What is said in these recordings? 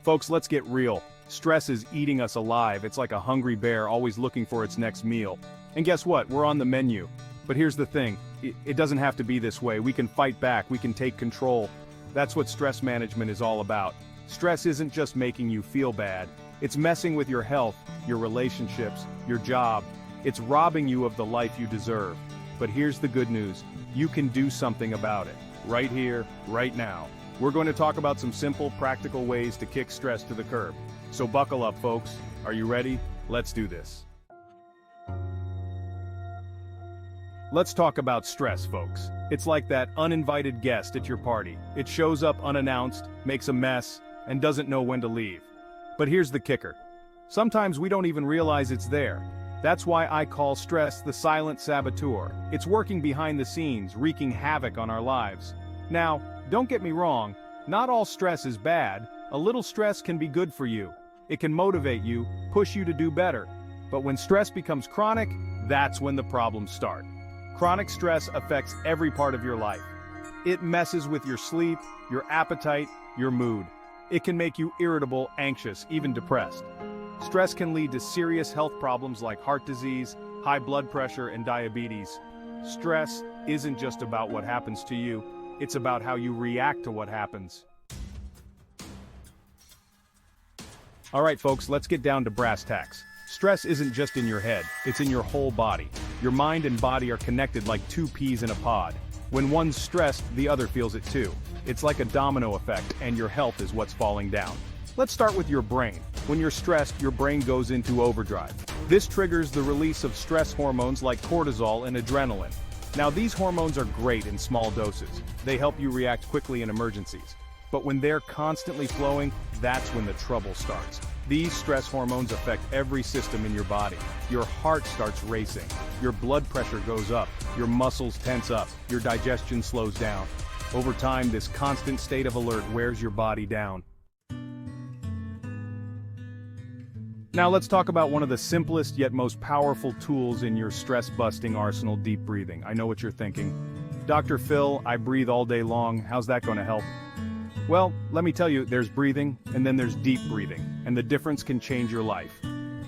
Folks, let's get real. Stress is eating us alive. It's like a hungry bear always looking for its next meal. And guess what? We're on the menu. But here's the thing. It doesn't have to be this way. We can fight back. We can take control. That's what stress management is all about. Stress isn't just making you feel bad. It's messing with your health, your relationships, your job. It's robbing you of the life you deserve. But here's the good news. You can do something about it. Right here, right now. We're going to talk about some simple, practical ways to kick stress to the curb. So buckle up, folks. Are you ready? Let's do this. Let's talk about stress, folks. It's like that uninvited guest at your party. It shows up unannounced, makes a mess, and doesn't know when to leave. But here's the kicker. Sometimes we don't even realize it's there. That's why I call stress the silent saboteur. It's working behind the scenes, wreaking havoc on our lives. Now, don't get me wrong, not all stress is bad. A little stress can be good for you. It can motivate you, push you to do better. But when stress becomes chronic, that's when the problems start. Chronic stress affects every part of your life. It messes with your sleep, your appetite, your mood. It can make you irritable, anxious, even depressed. Stress can lead to serious health problems like heart disease, high blood pressure, and diabetes. Stress isn't just about what happens to you, it's about how you react to what happens. Alright folks, let's get down to brass tacks. Stress isn't just in your head, it's in your whole body. Your mind and body are connected like two peas in a pod. When one's stressed, the other feels it too. It's like a domino effect, and your health is what's falling down. Let's start with your brain. When you're stressed, your brain goes into overdrive. This triggers the release of stress hormones like cortisol and adrenaline. Now these hormones are great in small doses. They help you react quickly in emergencies. But when they're constantly flowing, that's when the trouble starts. These stress hormones affect every system in your body. Your heart starts racing, your blood pressure goes up, your muscles tense up, your digestion slows down. Over time, this constant state of alert wears your body down. Now let's talk about one of the simplest yet most powerful tools in your stress-busting arsenal: deep breathing. I know what you're thinking. Dr. Phil, I breathe all day long. How's that going to help? Well, let me tell you, there's breathing, and then there's deep breathing, and the difference can change your life.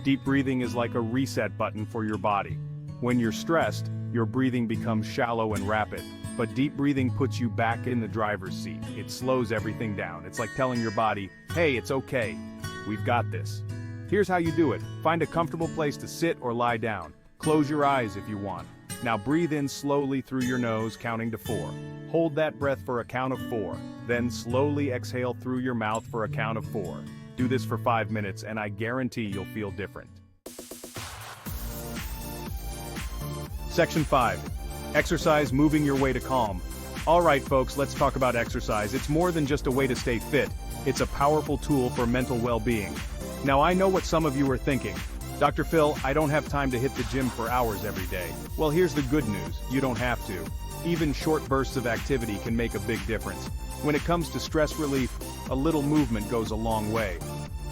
Deep breathing is like a reset button for your body. When you're stressed, your breathing becomes shallow and rapid, but deep breathing puts you back in the driver's seat. It slows everything down. It's like telling your body, hey, it's okay. We've got this. Here's how you do it. Find a comfortable place to sit or lie down. Close your eyes if you want. Now breathe in slowly through your nose, counting to 4. Hold that breath for a count of 4. Then slowly exhale through your mouth for a count of 4. Do this for 5 minutes and I guarantee you'll feel different. Section 5. Exercise, moving your way to calm. Alright folks, let's talk about exercise. It's more than just a way to stay fit. It's a powerful tool for mental well-being. Now I know what some of you are thinking. Dr. Phil, I don't have time to hit the gym for hours every day. Well, here's the good news. You don't have to. Even short bursts of activity can make a big difference. When it comes to stress relief, a little movement goes a long way.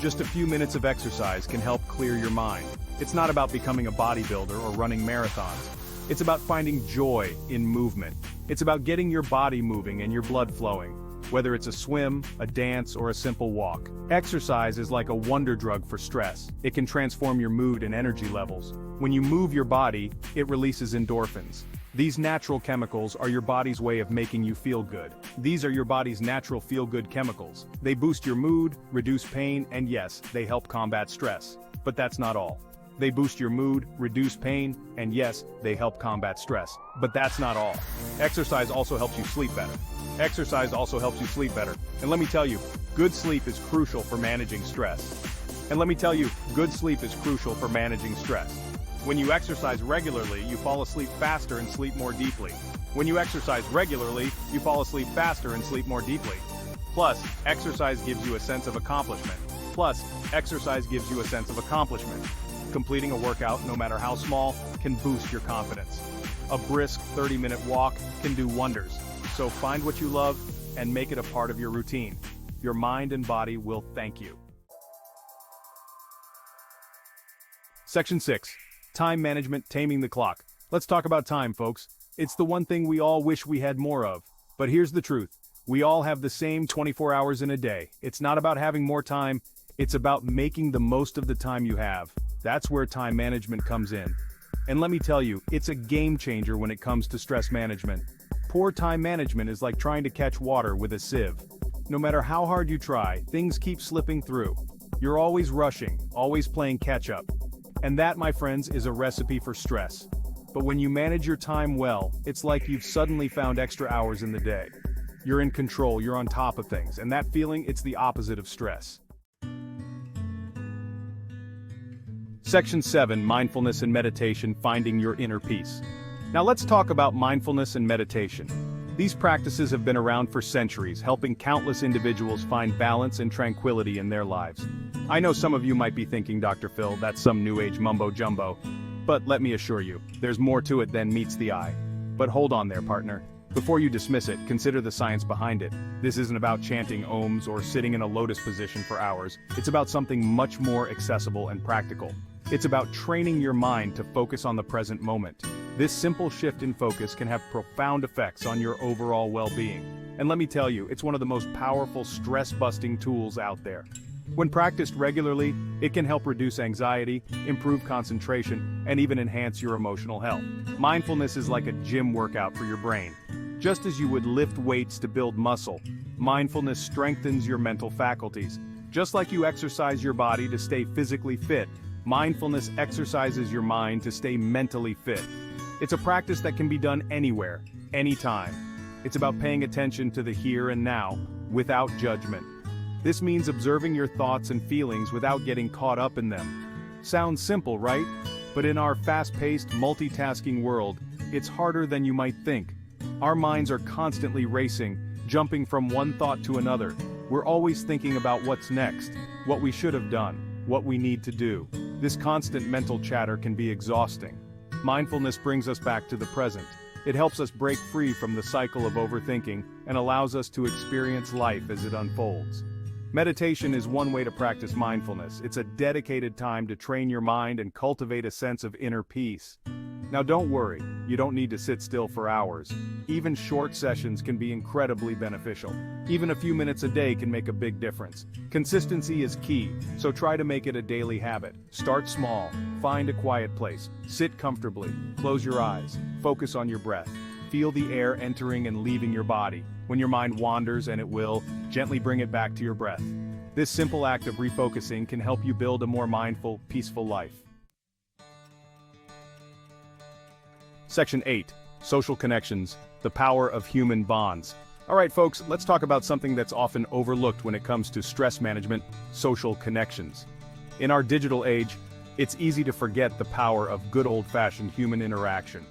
Just a few minutes of exercise can help clear your mind. It's not about becoming a bodybuilder or running marathons. It's about finding joy in movement. It's about getting your body moving and your blood flowing. Whether it's a swim, a dance, or a simple walk. Exercise is like a wonder drug for stress. It can transform your mood and energy levels. When you move your body, it releases endorphins. These natural chemicals are your body's way of making you feel good. These are your body's natural feel-good chemicals. They boost your mood, reduce pain, and yes, they help combat stress. But that's not all. They boost your mood, reduce pain, and yes, they help combat stress. But that's not all. Exercise also helps you sleep better. Exercise also helps you sleep better. And let me tell you, good sleep is crucial for managing stress. When you exercise regularly, you fall asleep faster and sleep more deeply. Plus, exercise gives you a sense of accomplishment. Completing a workout, no matter how small, can boost your confidence. A brisk 30-minute walk can do wonders. So find what you love and make it a part of your routine. Your mind and body will thank you. Section 6. Time management, taming the clock. Let's talk about time, folks. It's the one thing we all wish we had more of. But here's the truth. We all have the same 24 hours in a day. It's not about having more time, it's about making the most of the time you have. That's where time management comes in. And let me tell you, it's a game changer when it comes to stress management. Poor time management is like trying to catch water with a sieve. No matter how hard you try, things keep slipping through. You're always rushing, always playing catch up. And that, my friends, is a recipe for stress. But when you manage your time well, it's like you've suddenly found extra hours in the day. You're in control, you're on top of things, and that feeling, it's the opposite of stress. Section 7, Mindfulness and Meditation, Finding Your Inner Peace. Now let's talk about mindfulness and meditation. These practices have been around for centuries, helping countless individuals find balance and tranquility in their lives. I know some of you might be thinking, Dr. Phil, that's some new age mumbo-jumbo. But let me assure you, there's more to it than meets the eye. But hold on there, partner. Before you dismiss it, consider the science behind it. This isn't about chanting ohms or sitting in a lotus position for hours. It's about something much more accessible and practical. It's about training your mind to focus on the present moment. This simple shift in focus can have profound effects on your overall well-being. And let me tell you, it's one of the most powerful stress-busting tools out there. When practiced regularly, it can help reduce anxiety, improve concentration, and even enhance your emotional health. Mindfulness is like a gym workout for your brain. Just as you would lift weights to build muscle, mindfulness strengthens your mental faculties. Just like you exercise your body to stay physically fit, mindfulness exercises your mind to stay mentally fit. It's a practice that can be done anywhere, anytime. It's about paying attention to the here and now, without judgment. This means observing your thoughts and feelings without getting caught up in them. Sounds simple, right? But in our fast-paced, multitasking world, it's harder than you might think. Our minds are constantly racing, jumping from one thought to another. We're always thinking about what's next, what we should have done, what we need to do. This constant mental chatter can be exhausting. Mindfulness brings us back to the present. It helps us break free from the cycle of overthinking and allows us to experience life as it unfolds. Meditation is one way to practice mindfulness. It's a dedicated time to train your mind and cultivate a sense of inner peace. Now don't worry, you don't need to sit still for hours. Even short sessions can be incredibly beneficial. Even a few minutes a day can make a big difference. Consistency is key, so try to make it a daily habit. Start small, find a quiet place, sit comfortably, close your eyes, focus on your breath. Feel the air entering and leaving your body. When your mind wanders, and it will, gently bring it back to your breath. This simple act of refocusing can help you build a more mindful, peaceful life. Section 8, Social Connections, the Power of Human Bonds. Alright folks, let's talk about something that's often overlooked when it comes to stress management, social connections. In our digital age, it's easy to forget the power of good old-fashioned human interaction.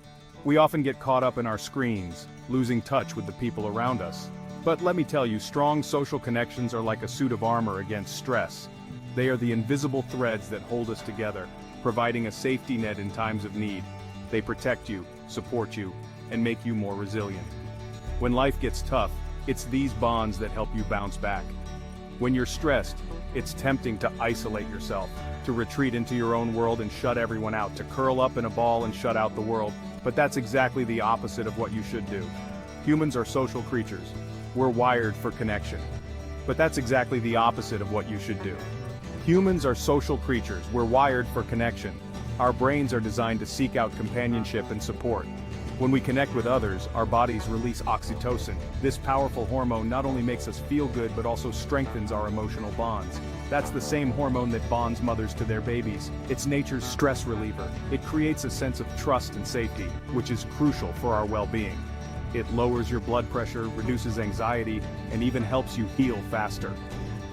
We often get caught up in our screens, losing touch with the people around us. But let me tell you, strong social connections are like a suit of armor against stress. They are the invisible threads that hold us together, providing a safety net in times of need. They protect you, support you, and make you more resilient. When life gets tough, it's these bonds that help you bounce back. When you're stressed, it's tempting to isolate yourself, to retreat into your own world and shut everyone out, to curl up in a ball and shut out the world. But that's exactly the opposite of what you should do. Humans are social creatures. We're wired for connection. But that's exactly the opposite of what you should do. Humans are social creatures. We're wired for connection. Our brains are designed to seek out companionship and support. When we connect with others, our bodies release oxytocin. This powerful hormone not only makes us feel good, but also strengthens our emotional bonds. That's the same hormone that bonds mothers to their babies. It's nature's stress reliever. It creates a sense of trust and safety, which is crucial for our well-being. It lowers your blood pressure, reduces anxiety, and even helps you heal faster.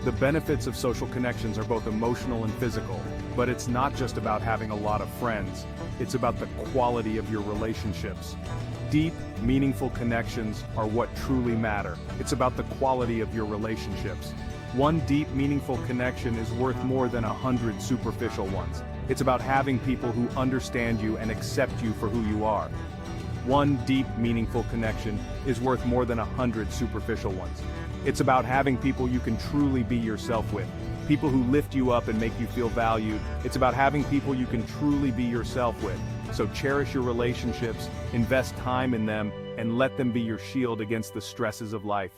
The benefits of social connections are both emotional and physical, but it's not just about having a lot of friends. It's about the quality of your relationships. Deep, meaningful connections are what truly matter. It's about the quality of your relationships. One deep, meaningful connection is worth more than 100 superficial ones. It's about having people who understand you and accept you for who you are. One deep, meaningful connection is worth more than 100 superficial ones. It's about having people you can truly be yourself with. People who lift you up and make you feel valued. It's about having people you can truly be yourself with. So cherish your relationships, invest time in them, and let them be your shield against the stresses of life.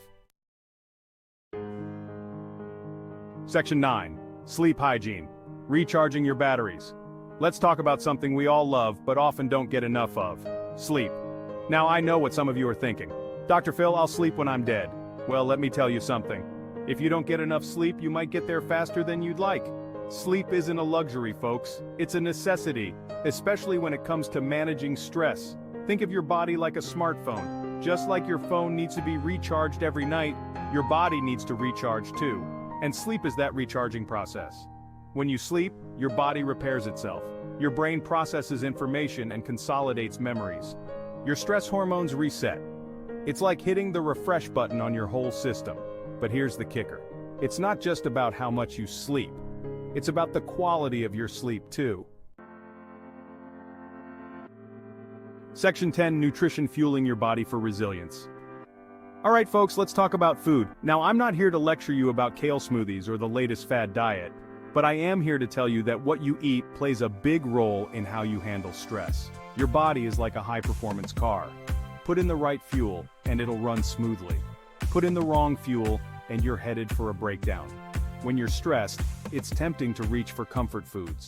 Section 9. Sleep hygiene. Recharging your batteries. Let's talk about something we all love but often don't get enough of. Sleep. Now I know what some of you are thinking. Dr. Phil, I'll sleep when I'm dead. Well, let me tell you something. If you don't get enough sleep, you might get there faster than you'd like. Sleep isn't a luxury, folks. It's a necessity, especially when it comes to managing stress. Think of your body like a smartphone. Just like your phone needs to be recharged every night, your body needs to recharge too. And sleep is that recharging process. When you sleep, your body repairs itself. Your brain processes information and consolidates memories. Your stress hormones reset. It's like hitting the refresh button on your whole system. But here's the kicker. It's not just about how much you sleep. It's about the quality of your sleep too. Section 10. Nutrition fueling your body for resilience. Alright folks, let's talk about food. Now I'm not here to lecture you about kale smoothies or the latest fad diet. But I am here to tell you that what you eat plays a big role in how you handle stress. Your body is like a high-performance car. Put in the right fuel, and it'll run smoothly. Put in the wrong fuel, and you're headed for a breakdown. When you're stressed, it's tempting to reach for comfort foods.